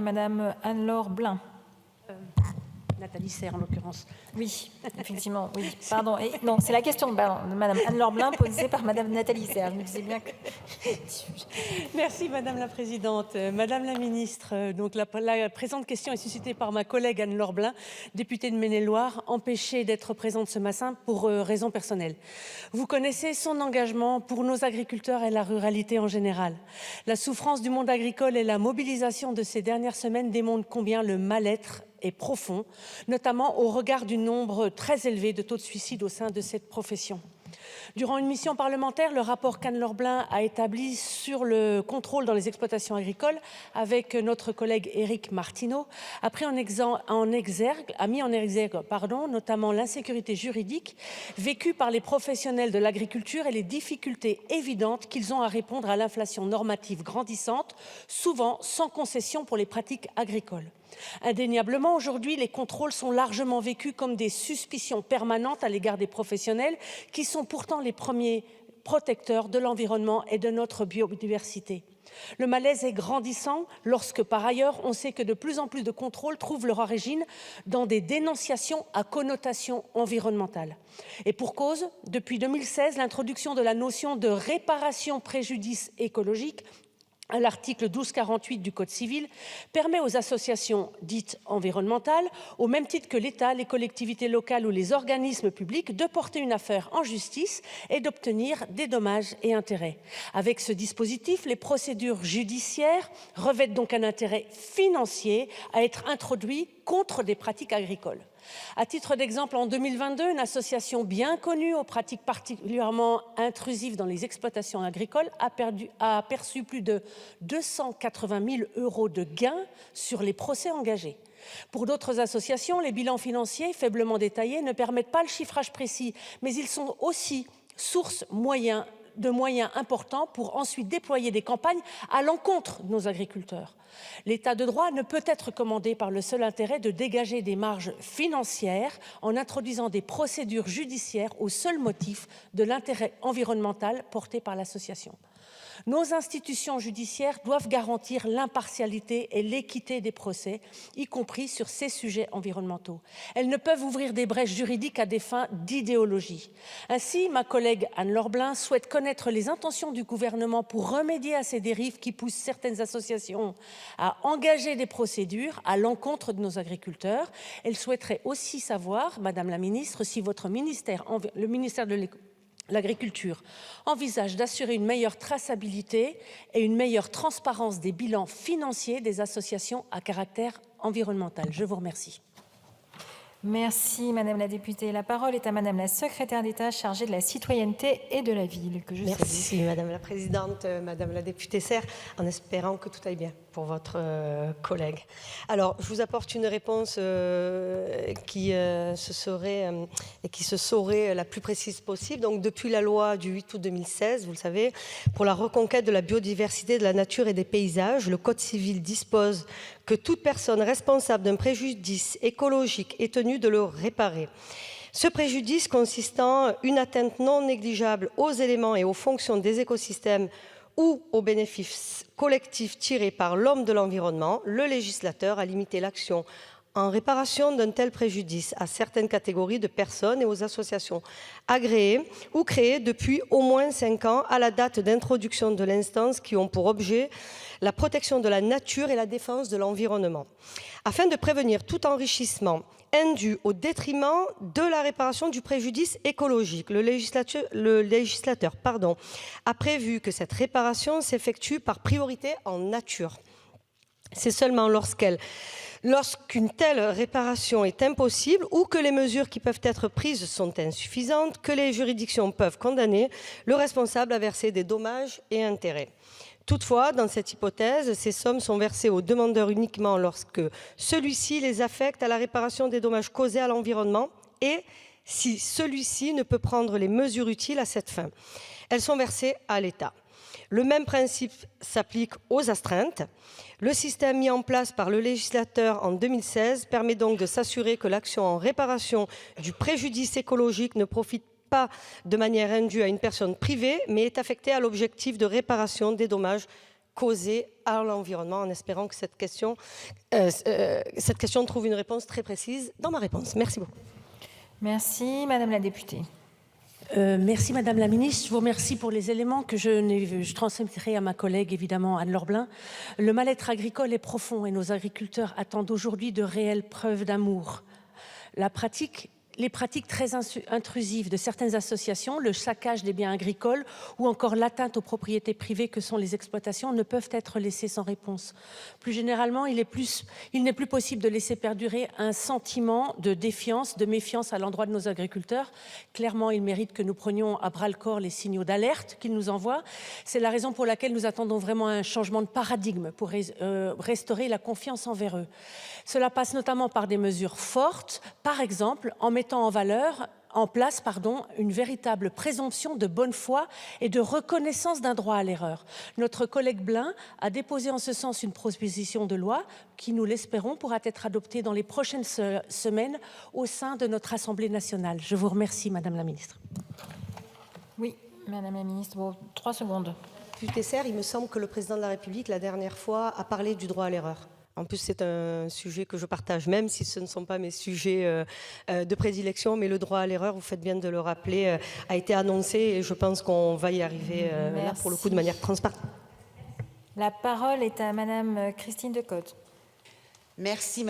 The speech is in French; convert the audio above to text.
Madame Anne-Laure Blin. Nathalie Serre, en l'occurrence. Oui, effectivement, oui. Pardon. Et, non, c'est la question de Madame Anne-Laure Blin posée par Madame Nathalie Serre. Je me disais bien que... Merci Madame la Présidente. Madame la Ministre, donc la présente question est suscitée par ma collègue Anne-Laure Blin, députée de Maine-et-Loire, empêchée d'être présente ce matin pour raisons personnelles. Vous connaissez son engagement pour nos agriculteurs et la ruralité en général. La souffrance du monde agricole et la mobilisation de ces dernières semaines démontrent combien le mal-être est profond, notamment au regard du nombre très élevé de taux de suicide au sein de cette profession. Durant une mission parlementaire, le rapport qu'Anne-Laure Blin a établi sur le contrôle dans les exploitations agricoles avec notre collègue Éric Martineau a mis en exergue notamment l'insécurité juridique vécue par les professionnels de l'agriculture et les difficultés évidentes qu'ils ont à répondre à l'inflation normative grandissante, souvent sans concession pour les pratiques agricoles. Indéniablement, aujourd'hui, les contrôles sont largement vécus comme des suspicions permanentes à l'égard des professionnels qui sont pourtant les premiers protecteurs de l'environnement et de notre biodiversité. Le malaise est grandissant lorsque, par ailleurs, on sait que de plus en plus de contrôles trouvent leur origine dans des dénonciations à connotation environnementale. Et pour cause, depuis 2016, l'introduction de la notion de réparation préjudice écologique à l'article 1248 du Code civil, permet aux associations dites environnementales, au même titre que l'État, les collectivités locales ou les organismes publics, de porter une affaire en justice et d'obtenir des dommages et intérêts. Avec ce dispositif, les procédures judiciaires revêtent donc un intérêt financier à être introduites contre des pratiques agricoles. À titre d'exemple, en 2022, une association bien connue aux pratiques particulièrement intrusives dans les exploitations agricoles a perçu plus de 280 000 € de gains sur les procès engagés. Pour d'autres associations, les bilans financiers faiblement détaillés ne permettent pas le chiffrage précis, mais ils sont aussi source de moyens importants pour ensuite déployer des campagnes à l'encontre de nos agriculteurs. L'état de droit ne peut être commandé par le seul intérêt de dégager des marges financières en introduisant des procédures judiciaires au seul motif de l'intérêt environnemental porté par l'association. Nos institutions judiciaires doivent garantir l'impartialité et l'équité des procès, y compris sur ces sujets environnementaux. Elles ne peuvent ouvrir des brèches juridiques à des fins d'idéologie. Ainsi, ma collègue Anne-Laure Blin souhaite connaître les intentions du gouvernement pour remédier à ces dérives qui poussent certaines associations à engager des procédures à l'encontre de nos agriculteurs. Elle souhaiterait aussi savoir, Madame la Ministre, si votre ministère, le ministère de l'Agriculture, envisage d'assurer une meilleure traçabilité et une meilleure transparence des bilans financiers des associations à caractère environnemental. Je vous remercie. Merci Madame la députée. La parole est à Madame la secrétaire d'État chargée de la citoyenneté et de la ville. Que je Merci Madame la Présidente, Madame la députée Serre, en espérant que tout aille bien pour votre collègue. Alors, je vous apporte une réponse qui se saurait la plus précise possible. Donc, depuis la loi du 8 août 2016, vous le savez, pour la reconquête de la biodiversité, de la nature et des paysages, le Code civil dispose que toute personne responsable d'un préjudice écologique est tenue de le réparer. Ce préjudice consistant une atteinte non négligeable aux éléments et aux fonctions des écosystèmes ou aux bénéfices collectifs tirés par l'homme de l'environnement, le législateur a limité l'action en réparation d'un tel préjudice à certaines catégories de personnes et aux associations agréées ou créées depuis au moins 5 ans à la date d'introduction de l'instance qui ont pour objet la protection de la nature et la défense de l'environnement. Afin de prévenir tout enrichissement indu au détriment de la réparation du préjudice écologique, le législateur a prévu que cette réparation s'effectue par priorité en nature. C'est seulement lorsqu'une telle réparation est impossible ou que les mesures qui peuvent être prises sont insuffisantes que les juridictions peuvent condamner le responsable à verser des dommages et intérêts. Toutefois, dans cette hypothèse, ces sommes sont versées au demandeur uniquement lorsque celui-ci les affecte à la réparation des dommages causés à l'environnement et si celui-ci ne peut prendre les mesures utiles à cette fin. Elles sont versées à l'État. Le même principe s'applique aux astreintes. Le système mis en place par le législateur en 2016 permet donc de s'assurer que l'action en réparation du préjudice écologique ne profite pas de manière indue à une personne privée, mais est affectée à l'objectif de réparation des dommages causées à l'environnement, en espérant que cette question trouve une réponse très précise dans ma réponse. Merci beaucoup. Merci, Madame la députée. Merci Madame la Ministre, je vous remercie pour les éléments que je transmettrai à ma collègue évidemment Anne-Laure Blin. Le mal-être agricole est profond et nos agriculteurs attendent aujourd'hui de réelles preuves d'amour. Les pratiques très intrusives de certaines associations, le saccage des biens agricoles ou encore l'atteinte aux propriétés privées que sont les exploitations ne peuvent être laissées sans réponse. Plus généralement, il n'est plus possible de laisser perdurer un sentiment de défiance, de méfiance à l'endroit de nos agriculteurs. Clairement, ils méritent que nous prenions à bras-le-corps les signaux d'alerte qu'ils nous envoient. C'est la raison pour laquelle nous attendons vraiment un changement de paradigme pour restaurer la confiance envers eux. Cela passe notamment par des mesures fortes, par exemple en mettant en place une véritable présomption de bonne foi et de reconnaissance d'un droit à l'erreur. Notre collègue Blin a déposé en ce sens une proposition de loi qui, nous l'espérons, pourra être adoptée dans les prochaines semaines au sein de notre Assemblée nationale. Je vous remercie, Madame la Ministre. Oui, Madame la Ministre, 3 secondes. Député Serre, il me semble que le président de la République, la dernière fois, a parlé du droit à l'erreur. En plus, c'est un sujet que je partage, même si ce ne sont pas mes sujets de prédilection, mais le droit à l'erreur, vous faites bien de le rappeler, a été annoncé et je pense qu'on va y arriver là, pour le coup, de manière transparente. La parole est à Madame Christine Decotte. Merci,